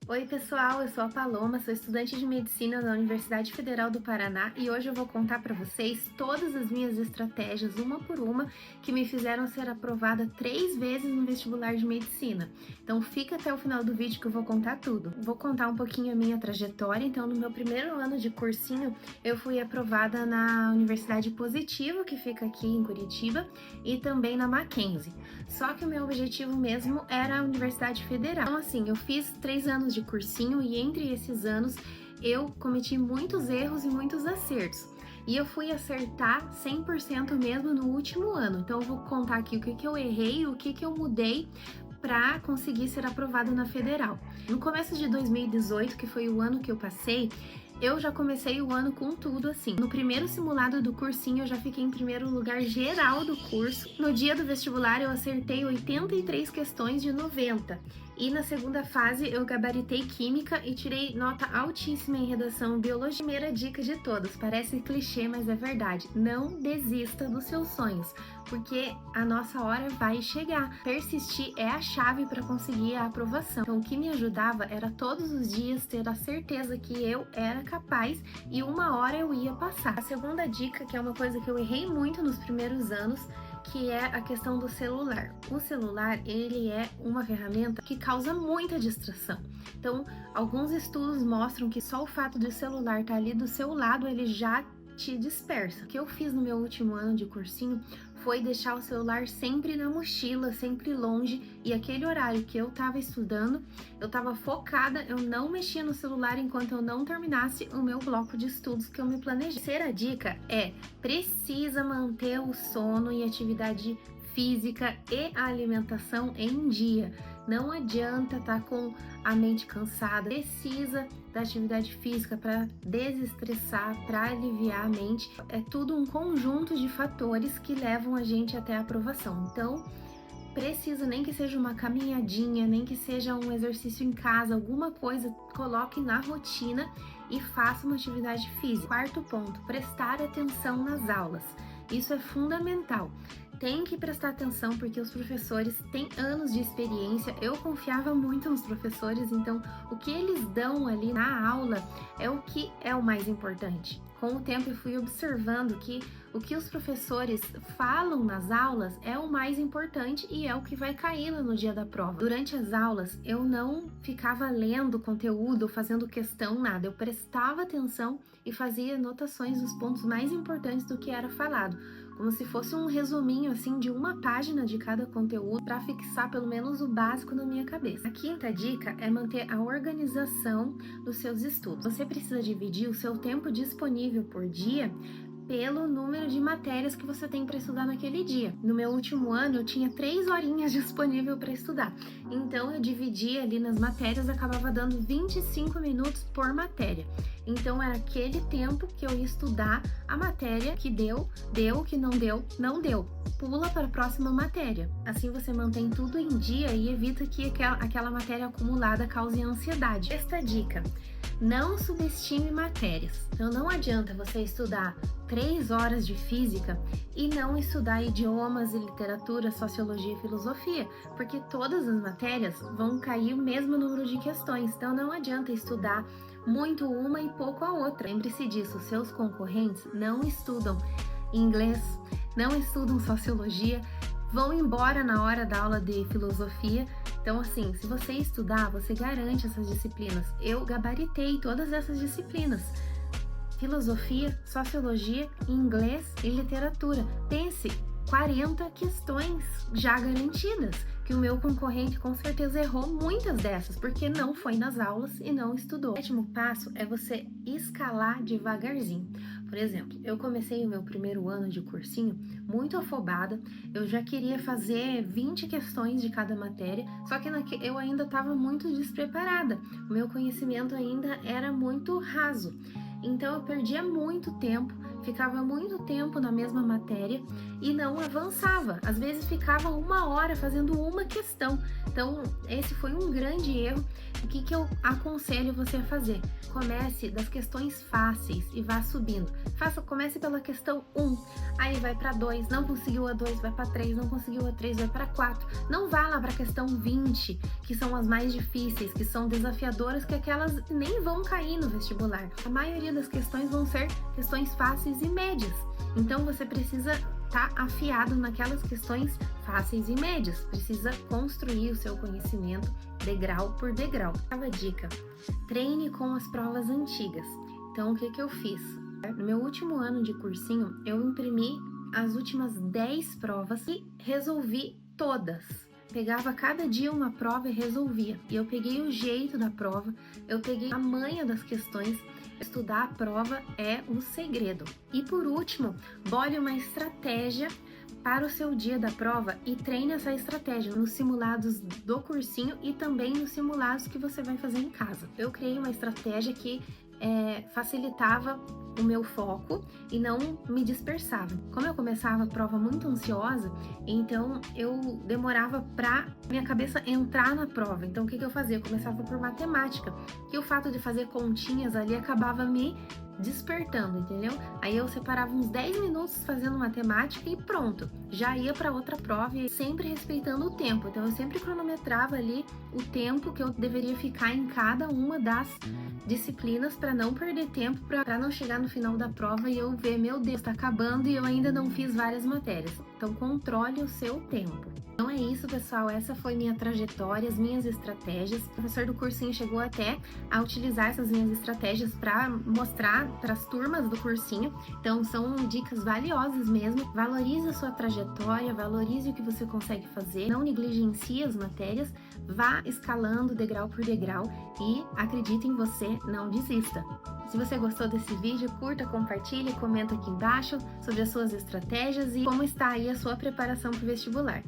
Oi pessoal, eu sou a Paloma, sou estudante de Medicina na Universidade Federal do Paraná e hoje eu vou contar para vocês todas as minhas estratégias, uma por uma, que me fizeram ser aprovada 3 vezes no vestibular de Medicina. Então fica até o final do vídeo que eu vou contar tudo. Vou contar um pouquinho a minha trajetória, então no meu primeiro ano de cursinho eu fui aprovada na Universidade Positivo, que fica aqui em Curitiba, e também na Mackenzie. Só que o meu objetivo mesmo era a Universidade Federal. Então assim, eu fiz 3 anos de cursinho e entre esses anos eu cometi muitos erros e muitos acertos. E eu fui acertar 100% mesmo no último ano. Então eu vou contar aqui o que eu errei, o que eu mudei para conseguir ser aprovado na federal. No começo de 2018, que foi o ano que eu passei, eu já comecei o ano com tudo assim. No primeiro simulado do cursinho eu já fiquei em primeiro lugar geral do curso. No dia do vestibular eu acertei 83 questões de 90. E na segunda fase eu gabaritei química e tirei nota altíssima em redação e biologia. Primeira dica de todos, parece clichê, mas é verdade. Não desista dos seus sonhos, porque a nossa hora vai chegar. Persistir é a chave para conseguir a aprovação. Então o que me ajudava era todos os dias ter a certeza que eu era capaz e uma hora eu ia passar. A segunda dica, que é uma coisa que eu errei muito nos primeiros anos, que é a questão do celular. O celular, ele é uma ferramenta que causa muita distração. Então, alguns estudos mostram que só o fato de o celular estar ali do seu lado, ele já te dispersa. O que eu fiz no meu último ano de cursinho foi deixar o celular sempre na mochila, sempre longe, e aquele horário que eu tava estudando, eu tava focada, eu não mexia no celular enquanto eu não terminasse o meu bloco de estudos que eu me planejei. A terceira dica é: precisa manter o sono e atividade física e a alimentação em dia. Não adianta estar com a mente cansada, precisa da atividade física para desestressar, para aliviar a mente. É tudo um conjunto de fatores que levam a gente até a aprovação. Então, precisa, nem que seja uma caminhadinha, nem que seja um exercício em casa, alguma coisa, coloque na rotina e faça uma atividade física. Quarto ponto, prestar atenção nas aulas. Isso é fundamental. Tem que prestar atenção porque os professores têm anos de experiência. Eu confiava muito nos professores, então o que eles dão ali na aula é o que é o mais importante. Com o tempo eu fui observando que o que os professores falam nas aulas é o mais importante e é o que vai cair no dia da prova. Durante as aulas eu não ficava lendo conteúdo, fazendo questão, nada. Eu prestava atenção e fazia anotações dos pontos mais importantes do que era falado, como se fosse um resuminho assim de uma página de cada conteúdo para fixar pelo menos o básico na minha cabeça. A quinta dica é manter a organização dos seus estudos. Você precisa dividir o seu tempo disponível por dia pelo número de matérias que você tem para estudar naquele dia. No meu último ano eu tinha 3 horinhas disponível para estudar, então eu dividia ali nas matérias, acabava dando 25 minutos por matéria. Então era aquele tempo que eu ia estudar a matéria, que deu, que não deu, não deu. Pula para a próxima matéria. Assim você mantém tudo em dia e evita que aquela matéria acumulada cause ansiedade. Sexta dica: não subestime matérias. Então não adianta você estudar 3 horas de física e não estudar idiomas e literatura, sociologia e filosofia, porque todas as matérias vão cair o mesmo número de questões. Então não adianta estudar muito uma e pouco a outra. Lembre-se disso, seus concorrentes não estudam inglês, não estudam sociologia, vão embora na hora da aula de filosofia. Então, assim, se você estudar, você garante essas disciplinas. Eu gabaritei todas essas disciplinas: filosofia, sociologia, inglês e literatura. Pense, 40 questões já garantidas, que o meu concorrente com certeza errou muitas dessas, porque não foi nas aulas e não estudou. O sétimo passo é você escalar devagarzinho. Por exemplo, eu comecei o meu primeiro ano de cursinho muito afobada, eu já queria fazer 20 questões de cada matéria, só que eu ainda estava muito despreparada, o meu conhecimento ainda era muito raso. Então eu perdia muito tempo ficava muito tempo na mesma matéria e não avançava. Às vezes ficava 1 hora fazendo uma questão. Então, esse foi um grande erro. O que eu aconselho você a fazer? Comece das questões fáceis e vá subindo. Comece pela questão 1, aí vai para 2, não conseguiu a 2, vai para 3, não conseguiu a 3, vai para 4. Não vá lá para a questão 20, que são as mais difíceis, que são desafiadoras, que aquelas nem vão cair no vestibular. A maioria das questões vão ser questões fáceis e médias. Então você precisa estar afiado naquelas questões fáceis e médias. Precisa construir o seu conhecimento degrau por degrau. Oitava dica: treine com as provas antigas. Então, o que eu fiz? No meu último ano de cursinho, eu imprimi as últimas 10 provas e resolvi todas. Pegava cada dia uma prova e resolvia. E eu peguei o jeito da prova, eu peguei a manha das questões. Estudar a prova é o segredo. E por último, bole uma estratégia para o seu dia da prova e treine essa estratégia nos simulados do cursinho e também nos simulados que você vai fazer em casa. Eu criei uma estratégia que facilitava o meu foco e não me dispersava. Como eu começava a prova muito ansiosa, então eu demorava para minha cabeça entrar na prova. Então o que eu fazia? Eu começava por matemática, que o fato de fazer continhas ali acabava me despertando, entendeu? Aí eu separava uns 10 minutos fazendo matemática e pronto, já ia para outra prova, e sempre respeitando o tempo. Então eu sempre cronometrava ali o tempo que eu deveria ficar em cada uma das disciplinas para não perder tempo, para não chegar no final da prova e eu ver, meu Deus, tá acabando e eu ainda não fiz várias matérias. Então controle o seu tempo. Então é isso, pessoal, essa foi minha trajetória, as minhas estratégias. O professor do cursinho chegou até a utilizar essas minhas estratégias para mostrar para as turmas do cursinho. Então são dicas valiosas mesmo. Valorize a sua trajetória, valorize o que você consegue fazer, não negligencie as matérias, vá escalando degrau por degrau e acredite em você, não desista. Se você gostou desse vídeo, curta, compartilhe, comenta aqui embaixo sobre as suas estratégias e como está aí a sua preparação para o vestibular.